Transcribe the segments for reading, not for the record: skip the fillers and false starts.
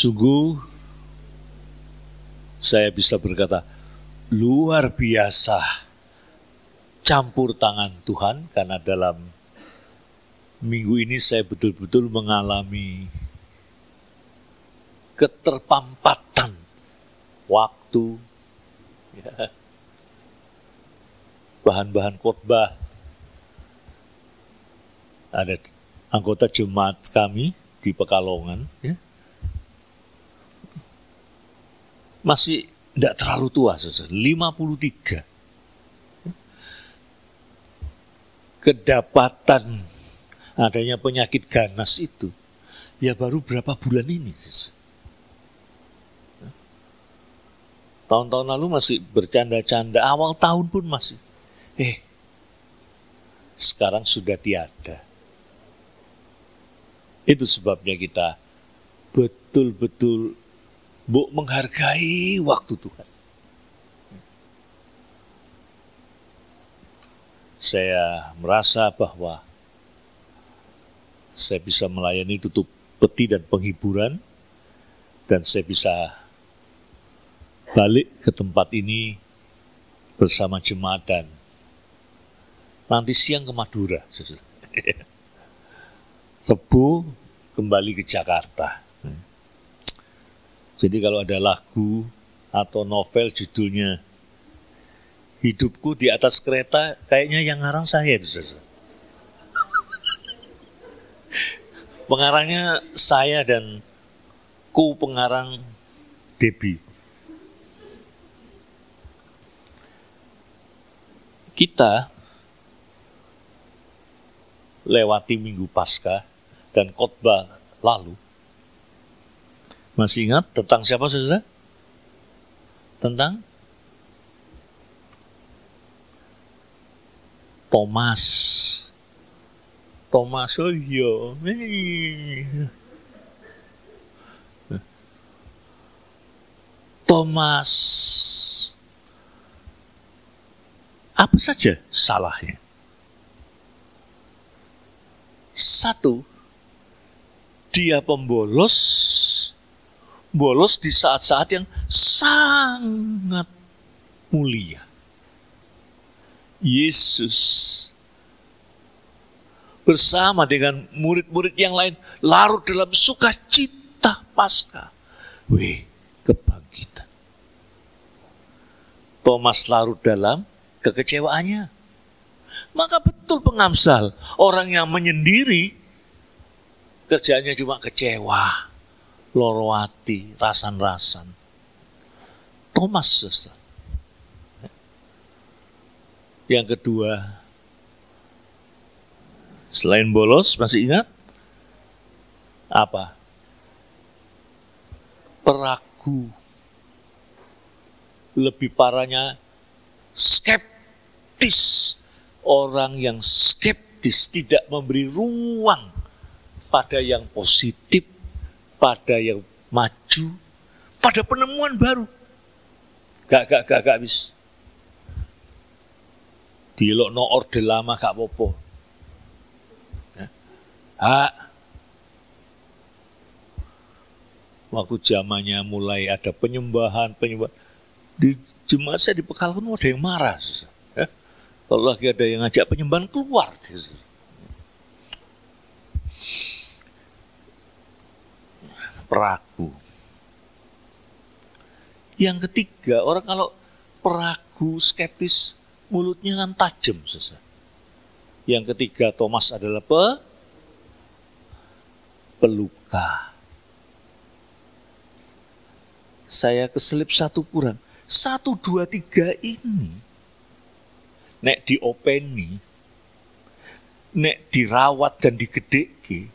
Sungguh saya bisa berkata luar biasa campur tangan Tuhan, karena dalam minggu ini saya betul-betul mengalami keterpampatan waktu, ya, bahan-bahan khotbah. Ada anggota jemaat kami di Pekalongan, ya, masih tidak terlalu tua, 53. Kedapatan adanya penyakit ganas itu ya baru berapa bulan ini. Tahun-tahun lalu masih bercanda-canda, awal tahun pun masih. Sekarang sudah tiada. Itu sebabnya kita betul-betul menghargai waktu Tuhan. Saya merasa bahwa saya bisa melayani tutup peti dan penghiburan, dan saya bisa balik ke tempat ini bersama jemaat dan nanti siang ke Madura. Rebu kembali ke Jakarta. Jadi kalau ada lagu atau novel judulnya Hidupku di Atas Kereta, kayaknya yang ngarang saya itu. Pengarangnya saya dan pengarang Debbie. Kita lewati Minggu Paskah dan khotbah lalu. Masih ingat tentang siapa, saudara? Tentang Thomas. Thomas, oh iya. Thomas. Apa saja salahnya? Satu, dia pembolos, bolos di saat-saat yang sangat mulia. Yesus bersama dengan murid-murid yang lain larut dalam sukacita Paskah. Kebangkitan. Thomas larut dalam kekecewaannya. Maka betul pengamsal, orang yang menyendiri kerjanya cuma kecewa, loro hati, rasan-rasan. Thomas, saudara. Yang kedua, selain bolos, masih ingat? Apa? Peragu. Lebih parahnya, skeptis. Orang yang skeptis tidak memberi ruang pada yang positif, pada yang maju, pada penemuan baru. Gak habis. Dilok no orde lama gak apa-apa. Waktu zamannya mulai ada penyembahan. Di jemaat saya di Pekalongan ada yang marah. Kalau lagi ada yang ngajak penyembahan keluar. Peragu. Yang ketiga, orang kalau peragu, skeptis, mulutnya kan tajam. Yang ketiga, Thomas adalah peluka. Saya keselip satu kurang. 1, 2, 3 ini nek diopeni, nek dirawat dan digedeki,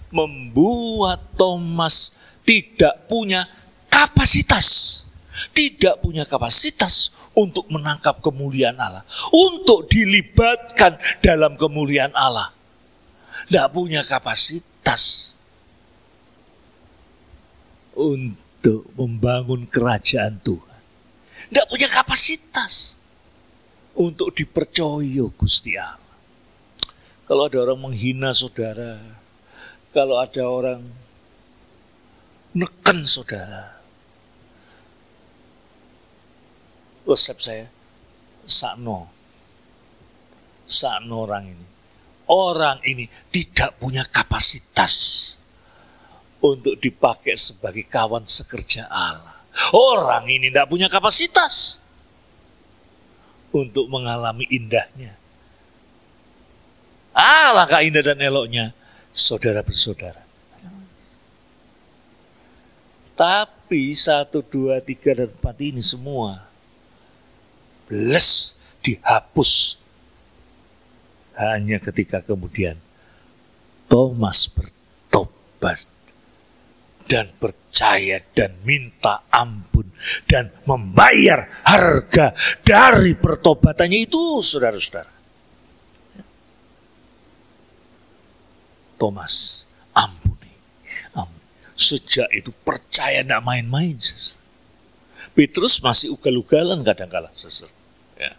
membuat Thomas tidak punya kapasitas. Tidak punya kapasitas untuk menangkap kemuliaan Allah. Untuk dilibatkan dalam kemuliaan Allah. Tidak punya kapasitas untuk membangun kerajaan Tuhan. Tidak punya kapasitas untuk dipercaya Gusti Allah. Kalau ada orang menghina saudara, kalau ada orang neken saudara. Resep saya, sakno orang ini. Orang ini tidak punya kapasitas untuk dipakai sebagai kawan sekerja Allah. Orang ini tidak punya kapasitas untuk mengalami indahnya. Alangkah indah dan eloknya saudara bersaudara. Tapi 1, 2, 3, dan 4 ini semua les dihapus hanya ketika kemudian Thomas bertobat dan percaya dan minta ampun dan membayar harga dari pertobatannya itu, saudara-saudara. Thomas, ampuni. Sejak itu percaya tidak main-main. Petrus masih ugal-ugalan kadang-kala. Ya.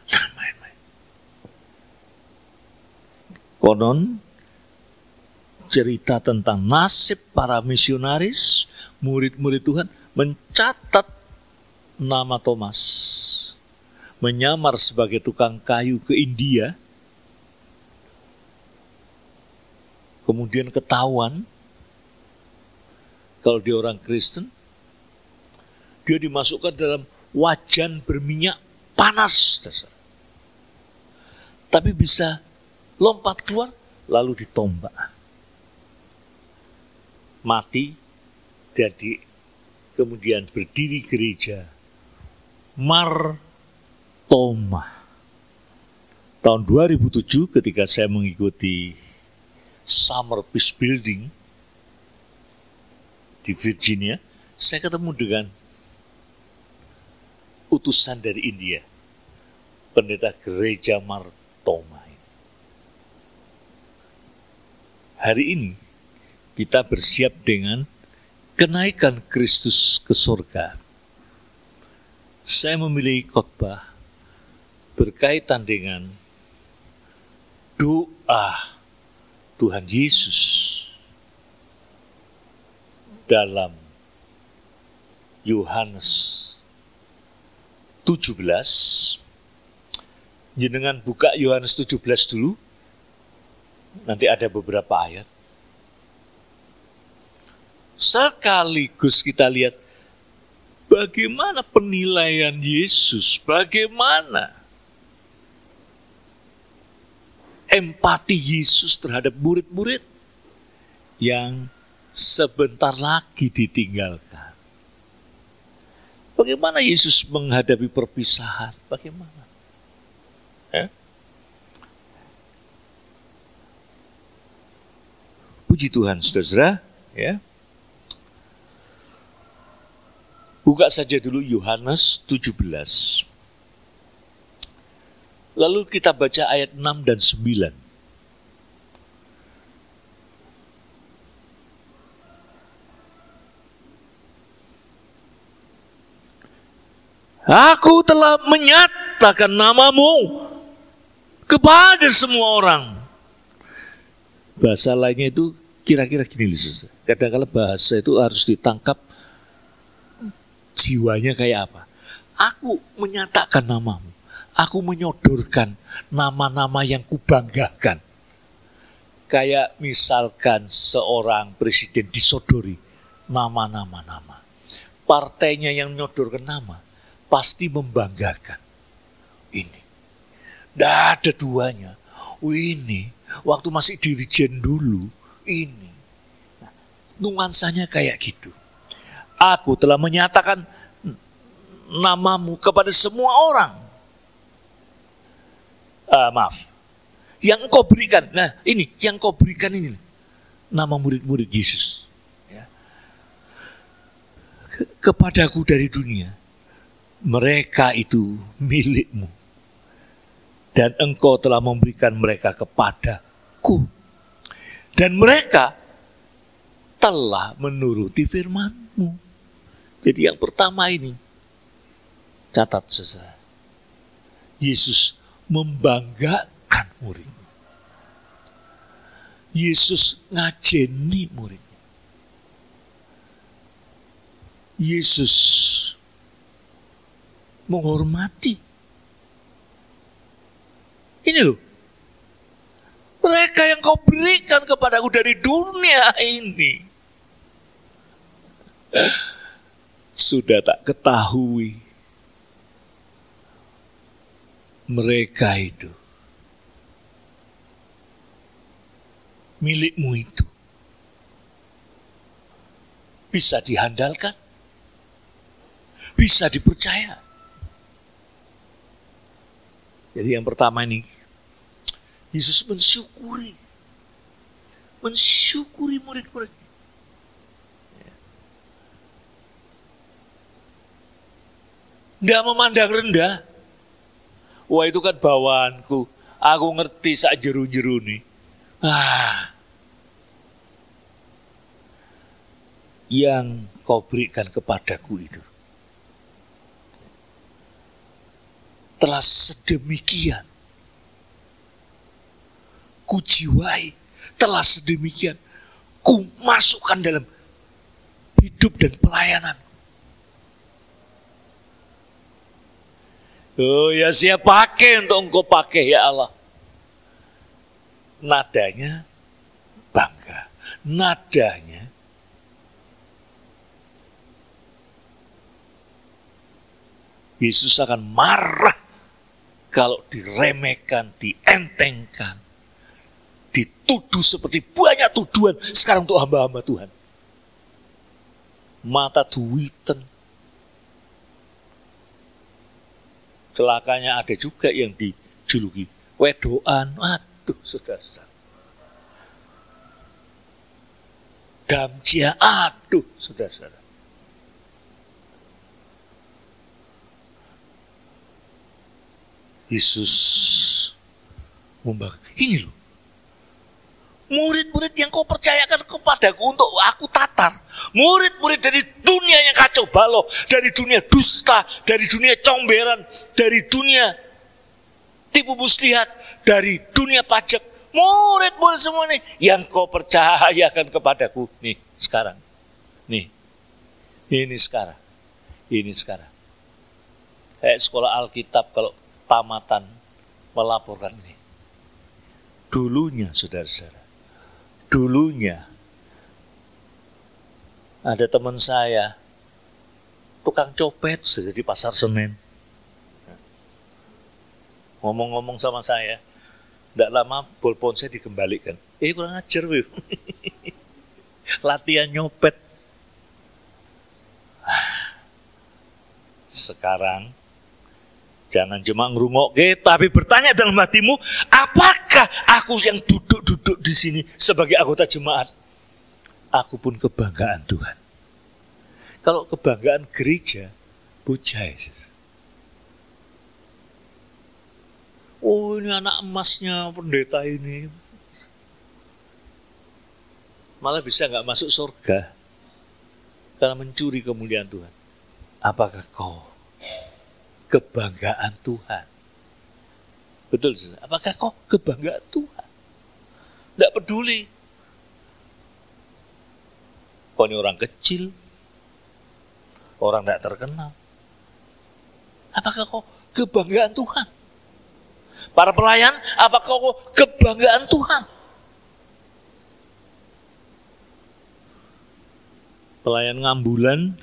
Tidak main-main. Konon cerita tentang nasib para misionaris, murid-murid Tuhan, mencatat nama Thomas. Menyamar sebagai tukang kayu ke India. Kemudian ketahuan, kalau dia orang Kristen, dia dimasukkan dalam wajan berminyak panas. Tapi bisa lompat keluar, lalu ditombak. Mati, jadi kemudian berdiri gereja Mar Thoma. Tahun 2007 ketika saya mengikuti Summer Peace Building di Virginia, saya ketemu dengan utusan dari India, pendeta gereja Mar Thoma. Hari ini kita bersiap dengan kenaikan Kristus ke surga. Saya memilih khotbah berkaitan dengan doa Tuhan Yesus dalam Yohanes 17. Jenengan buka Yohanes 17 dulu. Nanti ada beberapa ayat. Sekaligus kita lihat bagaimana penilaian Yesus, bagaimana empati Yesus terhadap murid-murid yang sebentar lagi ditinggalkan. Bagaimana Yesus menghadapi perpisahan? Bagaimana? Puji Tuhan, saudara. Ya. Buka saja dulu Yohanes 17. Lalu kita baca ayat 6 dan 9. Aku telah menyatakan namamu kepada semua orang. Bahasa lainnya itu kira-kira gini, kadang-kadang bahasa itu harus ditangkap jiwanya kayak apa. Aku menyatakan namamu, aku menyodorkan nama-nama yang kubanggakan. Kayak misalkan seorang presiden disodori nama-nama. Partainya yang menyodorkan nama pasti membanggakan. Ini, tidak ada duanya. Ini, waktu masih dirijen dulu, ini. Nah, nuansanya kayak gitu. Aku telah menyatakan namamu kepada semua orang. Maaf. Yang engkau berikan. Nah, ini, yang engkau berikan ini. Nama murid-murid Yesus. Ya. Kepadaku dari dunia. Mereka itu milikmu. Dan engkau telah memberikan mereka kepadaku. Dan mereka telah menuruti firman-Mu. Jadi yang pertama ini, catat saudara. Yesus membanggakan muridnya. Yesus ngajeni muridnya. Yesus menghormati. Ini loh, mereka yang kau berikan kepadaku dari dunia ini. Sudah tak ketahui mereka itu, milikmu itu, bisa dihandalkan, bisa dipercaya. Jadi yang pertama ini, Yesus mensyukuri murid-murid. Nggak memandang rendah. Wah, itu kan bawaanku, aku ngerti sak jeru-jeru nih. Yang kau berikan kepadaku itu telah sedemikian ku jiwai, telah sedemikian ku masukkan dalam hidup dan pelayanan. Oh ya, siap pakai untuk engkau pakai ya Allah. Nadanya bangga, nadanya Yesus akan marah kalau diremehkan, dientengkan, dituduh seperti banyak tuduhan sekarang untuk hamba-hamba Tuhan. Mata duiten. Celakanya ada juga yang dijuluki wedoan. Aduh, saudara-saudara. Damjia, aduh, saudara-saudara. Yesus membagi. Ini loh, murid-murid yang kau percayakan kepadaku untuk aku tatar. Murid-murid dari dunia yang kacau balau, dari dunia dusta, dari dunia comberan, dari dunia tipu muslihat, dari dunia pajak. Murid-murid semua nih yang kau percayakan kepadaku. Nih sekarang. Nih. Ini sekarang. Kayak sekolah Alkitab kalau tamatan melaporkan ini. Dulunya, saudara-saudara. Dulunya ada teman saya tukang copet di Pasar Senen. Ngomong-ngomong sama saya, tidak lama bolpon saya dikembalikan. Kurang ajar, wih. Latihan nyopet. Sekarang jangan cuma ngerungok, tapi bertanya dalam hatimu, apakah aku yang duduk di sini sebagai anggota jemaat, aku pun kebanggaan Tuhan. Kalau kebanggaan gereja, bujai. Oh, ini anak emasnya pendeta ini. Malah bisa nggak masuk surga karena mencuri kemuliaan Tuhan. Apakah kau kebanggaan Tuhan? Betul, apakah kau kebanggaan Tuhan? Tidak peduli. Kau ini orang kecil, orang tidak terkenal. Apakah kau kebanggaan Tuhan? Para pelayan, apakah kau kebanggaan Tuhan? Pelayan ngambulan,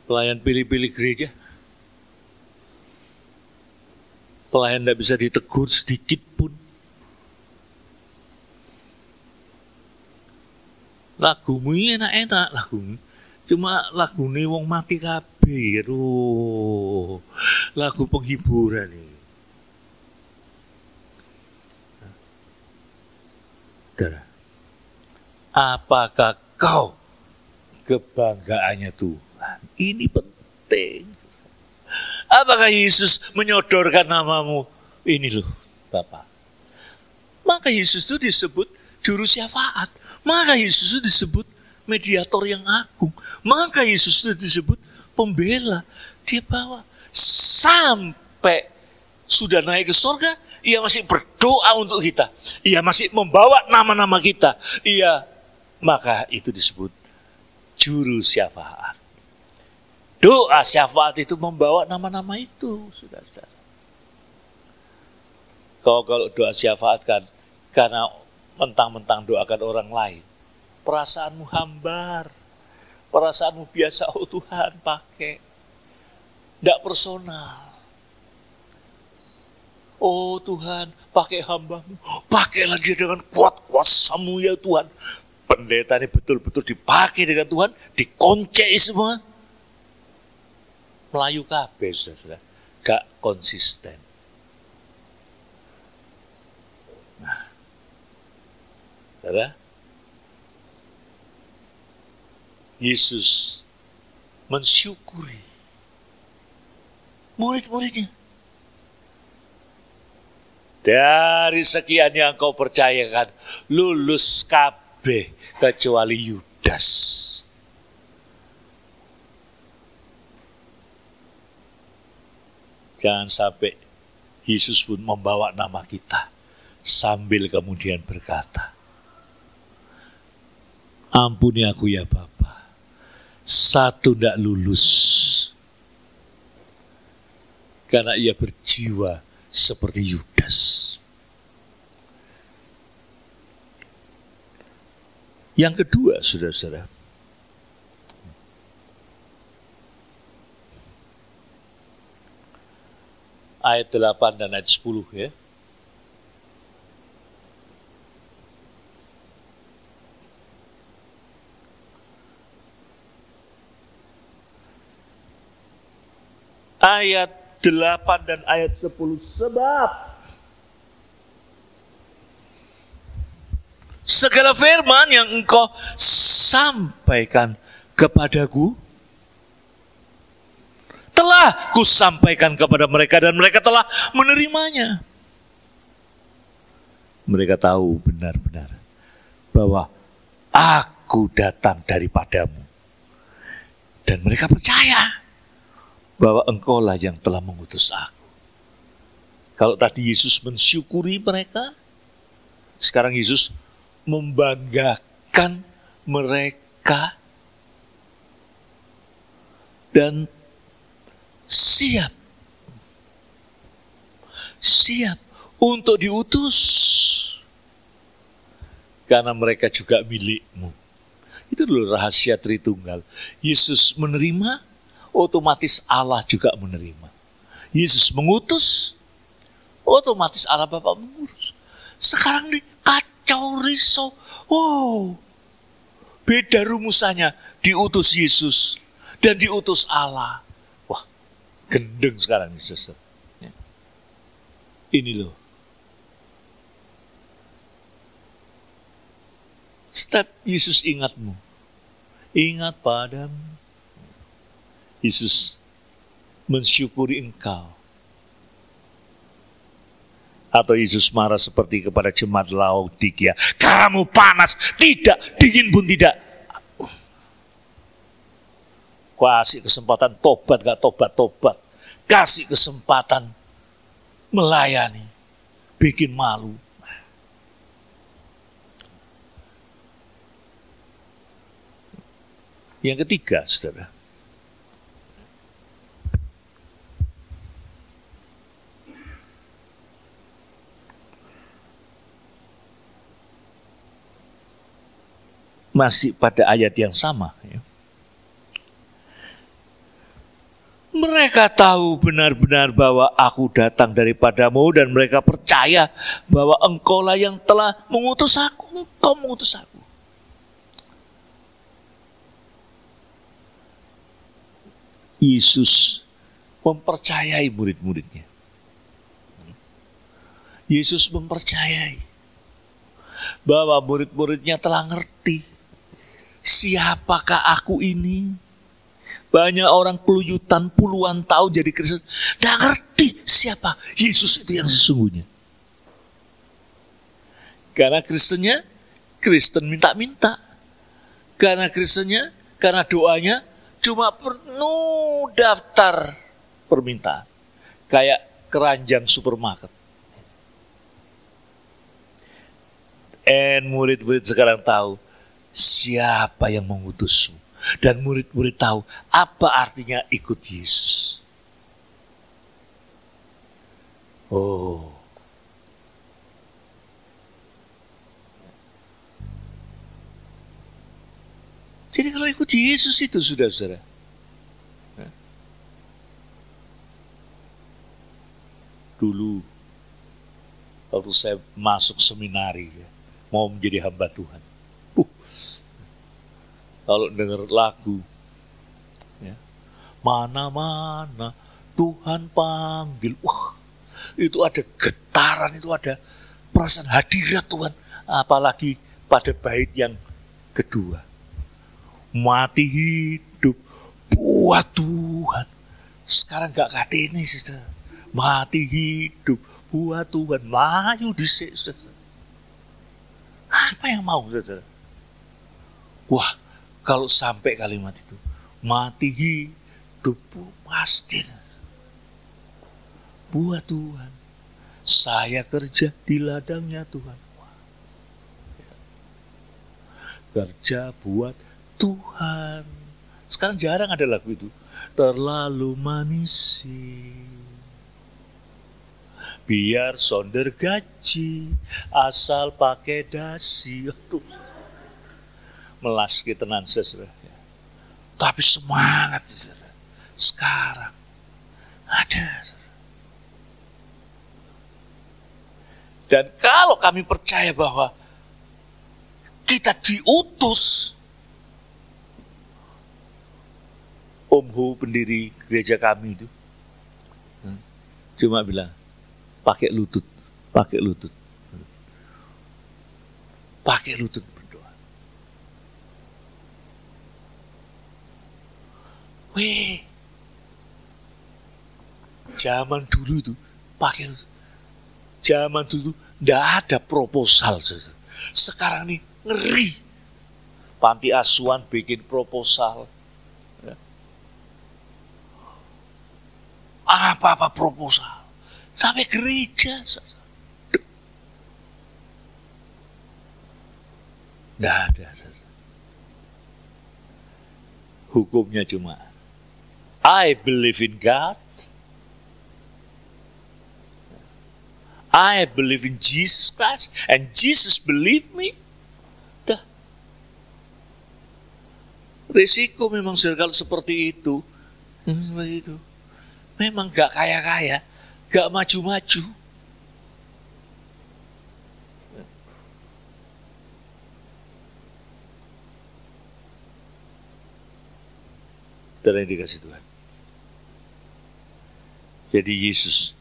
pelayan pilih-pilih gereja, pelayan tidak bisa ditegur sedikit pun. Lagumu enak-enak lagumu, cuma lagu ini wong mati kabeh. Aduh, lagu penghiburan ini. Apakah kau kebanggaannya Tuhan? Ini penting. Apakah Yesus menyodorkan namamu? Ini loh, Bapak. Maka Yesus itu disebut juru syafaat. Maka Yesus itu disebut mediator yang agung. Maka Yesus itu disebut pembela. Dia bawa sampai sudah naik ke surga, Ia masih berdoa untuk kita. Ia masih membawa nama-nama kita. Maka itu disebut juru syafaat. Doa syafaat itu membawa nama-nama itu, saudara-saudara. Kalau doa syafaat kan karena mentang-mentang doakan orang lain, perasaanmu hambar, perasaanmu biasa, oh Tuhan pakai, tidak personal. Oh Tuhan, pakai hambamu, pakailah dia dengan kuat-kuasamu ya Tuhan. Pendeta ini betul-betul dipakai dengan Tuhan, dikoncei semua. Melayu kabeh, saudara, gak konsisten. Nah, saudara, Yesus mensyukuri murid-muridnya. Dari sekian yang kau percayakan, lulus kabeh kecuali Yudas. Jangan sampai Yesus pun membawa nama kita sambil kemudian berkata, ampuni aku ya Bapa, satu tidak lulus karena ia berjiwa seperti Yudas. Yang kedua, saudara-saudara, ayat 8 dan ayat 10 ya. Ayat 8 dan ayat 10, sebab segala firman yang engkau sampaikan kepadaku telah kusampaikan kepada mereka dan mereka telah menerimanya. Mereka tahu benar-benar bahwa aku datang daripadamu dan mereka percaya bahwa engkaulah yang telah mengutus aku. Kalau tadi Yesus mensyukuri mereka, sekarang Yesus membanggakan mereka dan siap untuk diutus karena mereka juga milikmu. Itu dulu rahasia Tritunggal. Yesus menerima, otomatis Allah juga menerima. Yesus mengutus, otomatis Allah Bapa mengurus. Sekarang nih kacau risau. Wow, beda rumusannya, diutus Yesus dan diutus Allah. Wah, gendeng sekarang Yesus. Ya. Ini loh. Setiap Yesus ingatmu, ingat padamu. Yesus mensyukuri engkau. Atau Yesus marah seperti kepada jemaat Laodikia, kamu panas, tidak, dingin pun tidak. Kasih kesempatan tobat, gak tobat. Kasih kesempatan melayani, bikin malu. Yang ketiga, saudara, masih pada ayat yang sama. Ya. Mereka tahu benar-benar bahwa aku datang daripadamu dan mereka percaya bahwa engkaulah yang telah mengutus aku. Engkau mengutus aku. Yesus mempercayai murid-muridnya. Yesus mempercayai bahwa murid-muridnya telah ngerti. Siapakah aku ini? Banyak orang keluyutan puluhan tahun jadi Kristen, tidak ngerti siapa Yesus itu yang sesungguhnya. Karena Kristennya, Kristen minta-minta. Karena Kristennya, karena doanya cuma penuh daftar permintaan. Kayak keranjang supermarket. And murid-murid sekarang tahu siapa yang mengutusmu. Dan murid-murid tahu apa artinya ikut Yesus. Oh. Jadi kalau ikut Yesus itu sudah, saudara. Dulu waktu saya masuk seminari, mau menjadi hamba Tuhan. Kalau dengar lagu, ya, mana-mana Tuhan panggil, wah, itu ada getaran, itu ada perasaan hadirat Tuhan. Apalagi pada bait yang kedua, mati hidup buat Tuhan. Sekarang gak kate ini, saudara. Mati hidup buat Tuhan. Maju disik, saudara. Apa yang mau, saudara? Wah, kalau sampai kalimat itu, mati hidup pasti buat Tuhan. Saya kerja di ladangnya Tuhan. Kerja buat Tuhan. Sekarang jarang ada lagu itu. Terlalu manis sih. Biar sonder gaji, asal pakai dasi. Aduh. Melas tenan, saudara. Tapi semangat, saudara. Sekarang ada. Dan kalau kami percaya bahwa kita diutus, Om Hu, pendiri gereja kami itu, cuma bilang, pakai lutut, pakai lutut. Pakai lutut. Weh, zaman dulu itu pakai, zaman dulu nggak ada proposal. Sekarang nih ngeri, panti asuhan bikin proposal, apa-apa proposal, sampai gereja. Nggak ada. Hukumnya cuma I believe in God. I believe in Jesus Christ. And Jesus believe me. Dah. Risiko memang kalau seperti itu. Memang gak kaya-kaya. Gak maju-maju. Dan yang dikasih Tuhan. Jadi Yesus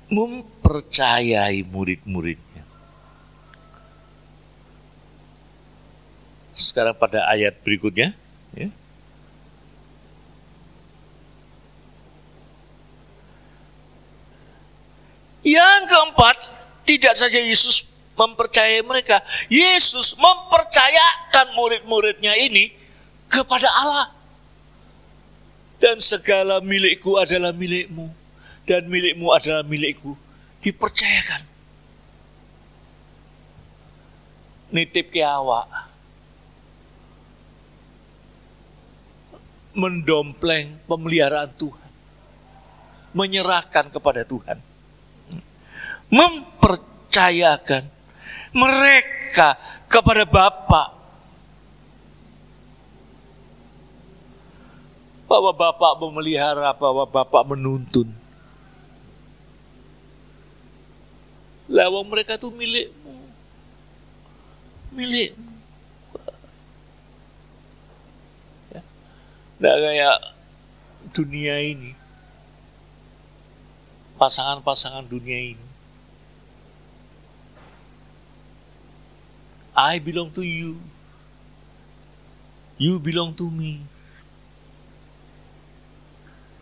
mempercayai murid-muridnya. Sekarang pada ayat berikutnya, ya. Yang keempat, tidak saja Yesus mempercayai mereka, Yesus mempercayakan murid-muridnya ini kepada Allah. Dan segala milikku adalah milikmu, dan milikmu adalah milikku. Dipercayakan. Nitip ke awak. Mendompleng pemeliharaan Tuhan. Menyerahkan kepada Tuhan. Mempercayakan mereka kepada Bapa. Bahwa Bapak memelihara, bahwa Bapak menuntun. Lawang mereka itu milikmu. Milikmu. Ya. Nggak kayak dunia ini. Pasangan-pasangan dunia ini. I belong to you. You belong to me.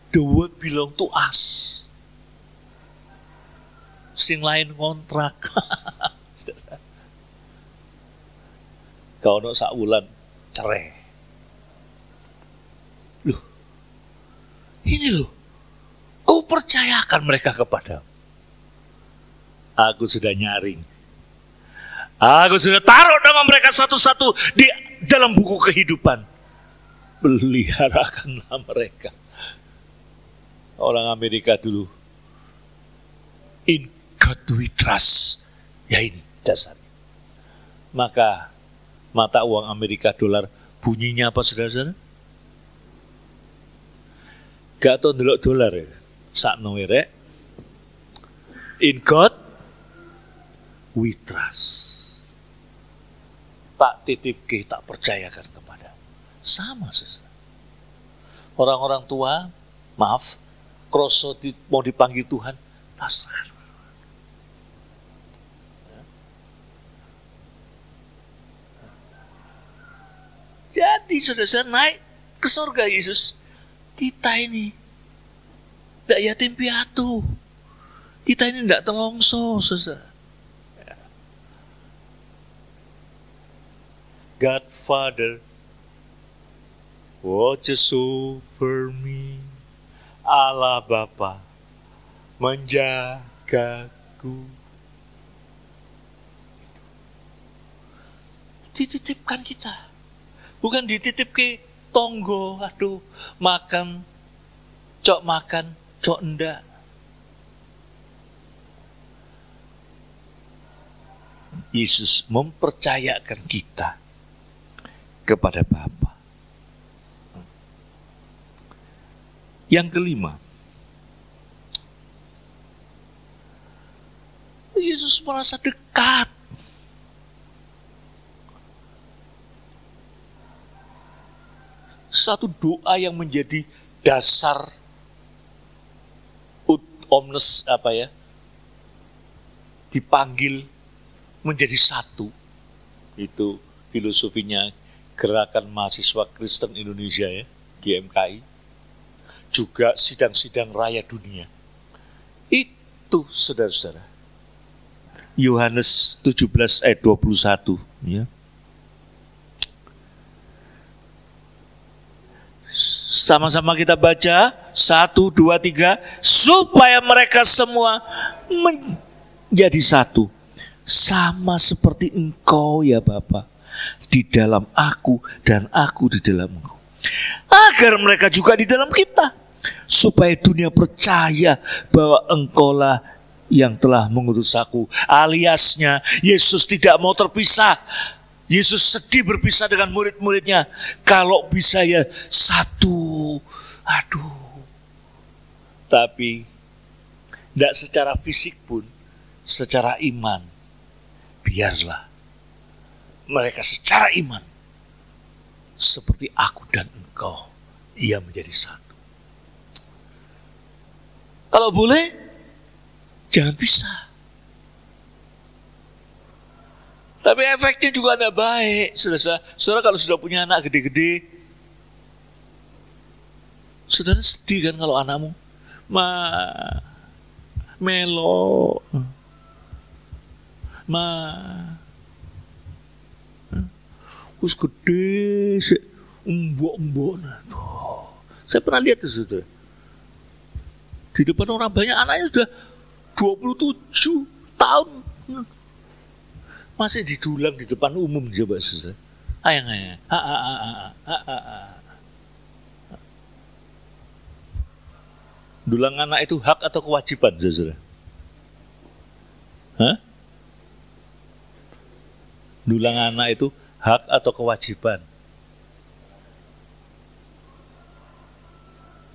The world belong to us. Sing lain ngontrak. Kau nak sak wulan cerai. Loh. Ini loh. Kau percayakan mereka kepadamu. Aku sudah nyaring. Aku sudah taruh nama mereka satu-satu di dalam buku kehidupan. Peliharakanlah mereka. Orang Amerika dulu, in God we trust. Ya ini dasarnya. Maka mata uang Amerika dolar bunyinya apa saudara-saudara? Gak tau ndelok dolar ya. Sakno rek. In God we trust. Tak titipke, tak percayakan kepada. Sama saudara. Orang-orang tua, maaf, kroso mau dipanggil Tuhan, pasrah. Jadi saudara naik ke surga Yesus. Kita ini tidak yatim piatu. Kita ini tidak telongso, saudara. God Father watches over me. Allah Bapa menjagaku. Dititipkan kita. Bukan dititip ke tonggo, aduh, makan, cok enggak. Yesus mempercayakan kita kepada Bapa. Yang kelima, Yesus merasa dekat. Satu doa yang menjadi dasar omnes dipanggil menjadi satu. Itu filosofinya Gerakan Mahasiswa Kristen Indonesia ya, GMKI. Juga sidang-sidang raya dunia. Itu saudara-saudara. Yohanes 17 ayat 21 ya. Sama-sama kita baca 1, 2, 3 supaya mereka semua menjadi satu sama seperti Engkau ya Bapa di dalam aku dan aku di dalam Engkau, agar mereka juga di dalam kita, supaya dunia percaya bahwa Engkaulah yang telah mengutus aku. Aliasnya Yesus tidak mau terpisah. Yesus sedih berpisah dengan murid-muridnya. Kalau bisa ya satu. Aduh. Tapi tidak secara fisik pun, secara iman. Biarlah mereka secara iman seperti aku dan engkau, ia menjadi satu. Kalau boleh, jangan pisah. Tapi efeknya juga tidak baik. Saudara kalau sudah punya anak gede-gede, saudara sedih kan kalau anakmu melo, us gede sih, embok. Saya pernah lihat itu, saudara. Di depan orang banyak, anaknya sudah 27 tahun. Masih didulang di depan umum, coba saudara. Ayang. Dulang anak itu hak atau kewajiban, saudara? Hah? Dulang anak itu hak atau kewajiban?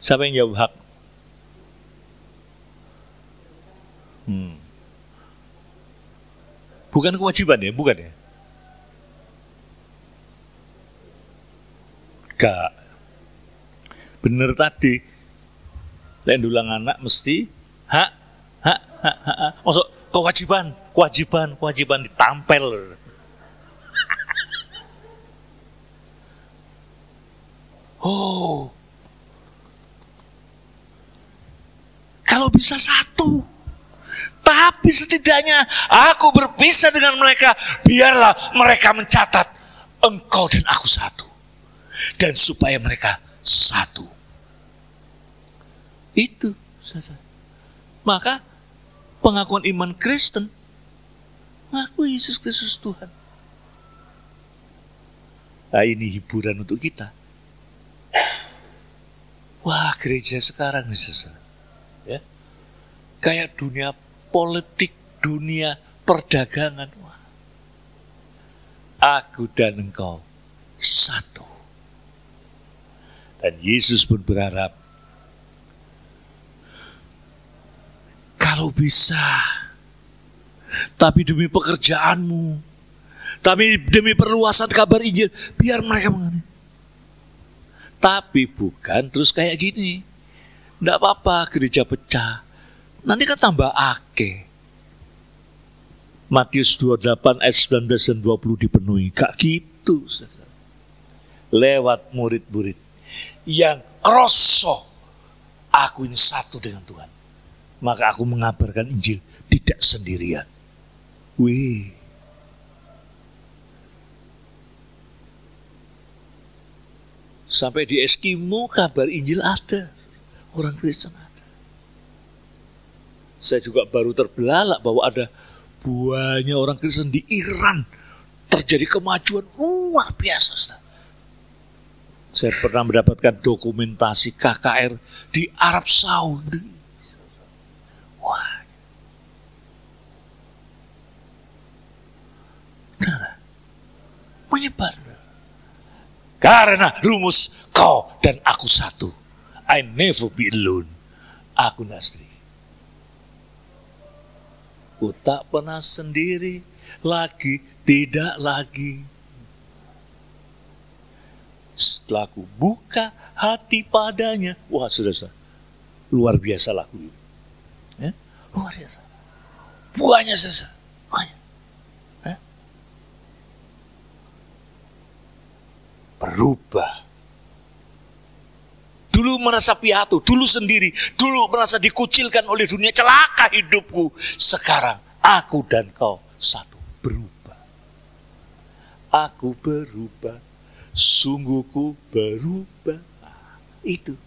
Siapa yang jawab hak? Bukan kewajiban ya, bukan ya? Gak. Bener tadi. Lain dulang anak mesti hak. Maksud kewajiban ditampel. Oh. Kalau bisa satu. Tapi setidaknya aku berpisah dengan mereka. Biarlah mereka mencatat engkau dan aku satu. Dan supaya mereka satu. Itu saja. Maka pengakuan iman Kristen Mengakui Yesus Kristus Tuhan. Nah, ini hiburan untuk kita. Wah, gereja sekarang nih, saudara. Ya. Kayak dunia politik, dunia perdagangan. Wah. Aku dan engkau satu. Dan Yesus pun berharap, kalau bisa, tapi demi pekerjaanmu, tapi demi perluasan kabar Injil, biar mereka mengerti. Tapi bukan terus kayak gini. Tidak apa-apa gereja pecah. Nanti kan tambah akeh. Matius 28 ayat 19 dan 20 dipenuhi. Gak gitu. Lewat murid-murid yang kroso, aku ini satu dengan Tuhan. Maka aku mengabarkan Injil tidak sendirian. Wih. Sampai di Eskimo kabar Injil ada. Orang Kristen ada. Saya juga baru terbelalak bahwa ada banyak orang Kristen di Iran. Terjadi kemajuan luar biasa. Saya pernah mendapatkan dokumentasi KKR di Arab Saudi. Wah. Karena menyebar. Karena rumus kau dan aku satu. I never be alone. Aku Nasri. Ku tak pernah sendiri lagi, tidak lagi. Setelah ku buka hati padanya. Wah, saudara, luar biasa lagu ini. Ya? Luar biasa. Buahnya saudara. Buahnya. Ya? Berubah. Dulu merasa piatu, dulu sendiri, dulu merasa dikucilkan oleh dunia, celaka hidupku. Sekarang aku dan kau satu, berubah. Aku berubah, sungguhku berubah. Nah, itu.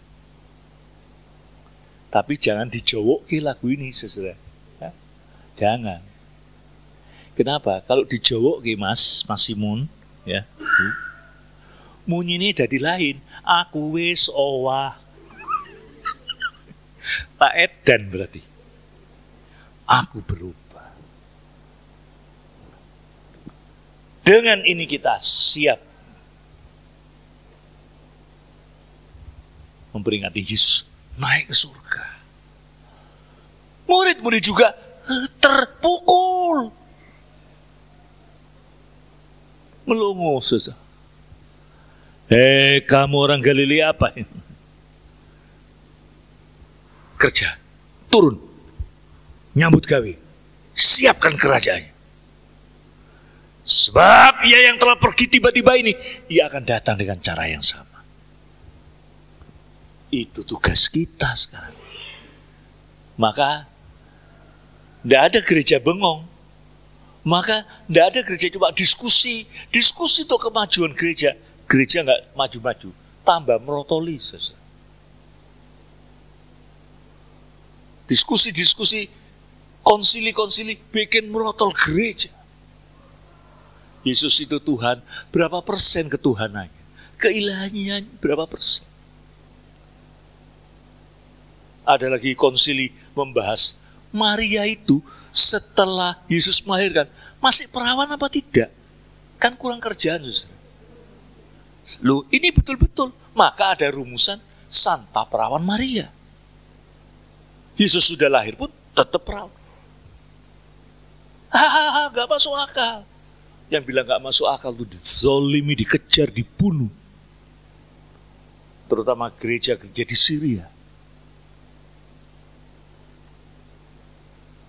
Tapi jangan dijowoki lagu ini, saudara. Ya? Jangan. Kenapa? Kalau dijowoki Mas Simun, ya. Munyi ini dari lain. Aku wis owah. Pak Edan berarti. Aku berubah. Dengan ini kita siap memperingati Yesus naik ke surga. Murid-murid juga terpukul. Melongo saja. Kamu orang Galilea apa? Kerja, turun, nyambut gawe, siapkan kerajaannya. Sebab ia yang telah pergi tiba-tiba ini, ia akan datang dengan cara yang sama. Itu tugas kita sekarang. Maka tidak ada gereja bengong. Maka tidak ada gereja cuma diskusi untuk kemajuan gereja. Gereja nggak maju-maju, tambah merotoli. Diskusi, konsili, bikin merotol gereja. Yesus itu Tuhan, berapa persen ketuhanannya? Keilahiannya berapa persen? Ada lagi konsili membahas, Maria itu setelah Yesus melahirkan, masih perawan apa tidak? Kan kurang kerjaan, saudara. Loh, ini betul-betul. Maka ada rumusan Santa Perawan Maria. Yesus sudah lahir pun tetap perawan. Gak masuk akal. Yang bilang gak masuk akal itu dizolimi, dikejar, dibunuh. Terutama gereja-gereja di Syria.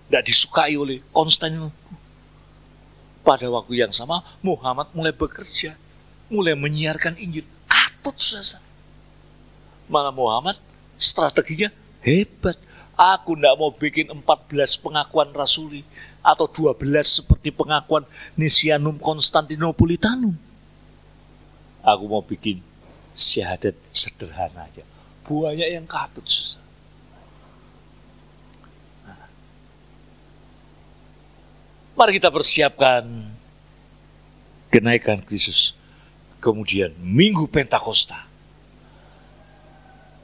Tidak disukai oleh Konstantinus. Pada waktu yang sama Muhammad mulai bekerja. Mulai menyiarkan Injil, katut saja. Malah Muhammad strateginya hebat. Aku tidak mau bikin 14 pengakuan rasuli atau 12 seperti pengakuan Nisianum Konstantinopolitanum. Aku mau bikin syahadat sederhana aja. Banyak yang katut saja. Mari kita persiapkan kenaikan Kristus. Kemudian Minggu Pentakosta.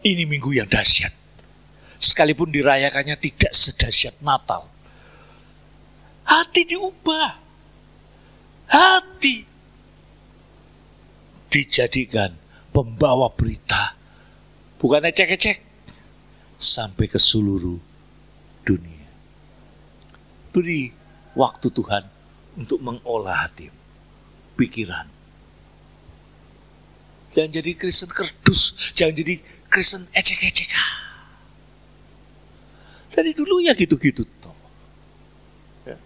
Ini minggu yang dahsyat. Sekalipun dirayakannya tidak sedahsyat Natal. Hati diubah. Hati dijadikan pembawa berita. Bukan ecek-ecek. Sampai ke seluruh dunia. Beri waktu Tuhan untuk mengolah hati, pikiran. Jangan jadi Kristen kerdus, jangan jadi Kristen ecek-ecek. Dari dulu ya gitu-gitu toh. Ya.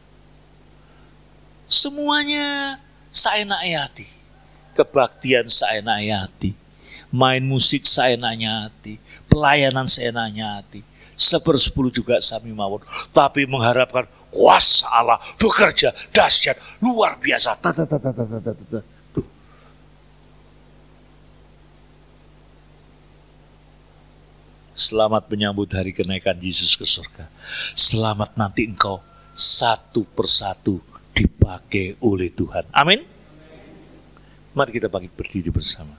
Semuanya seenaknya hati. Kebaktian seenaknya hati. Main musik seenaknya hati. Pelayanan seenaknya hati. 1/10 juga sami mawon. Tapi mengharapkan kuasa Allah bekerja dahsyat, luar biasa. Tuh. Selamat menyambut hari kenaikan Yesus ke surga. Selamat nanti engkau satu persatu dipakai oleh Tuhan. Amin. Mari kita berdiri bersama.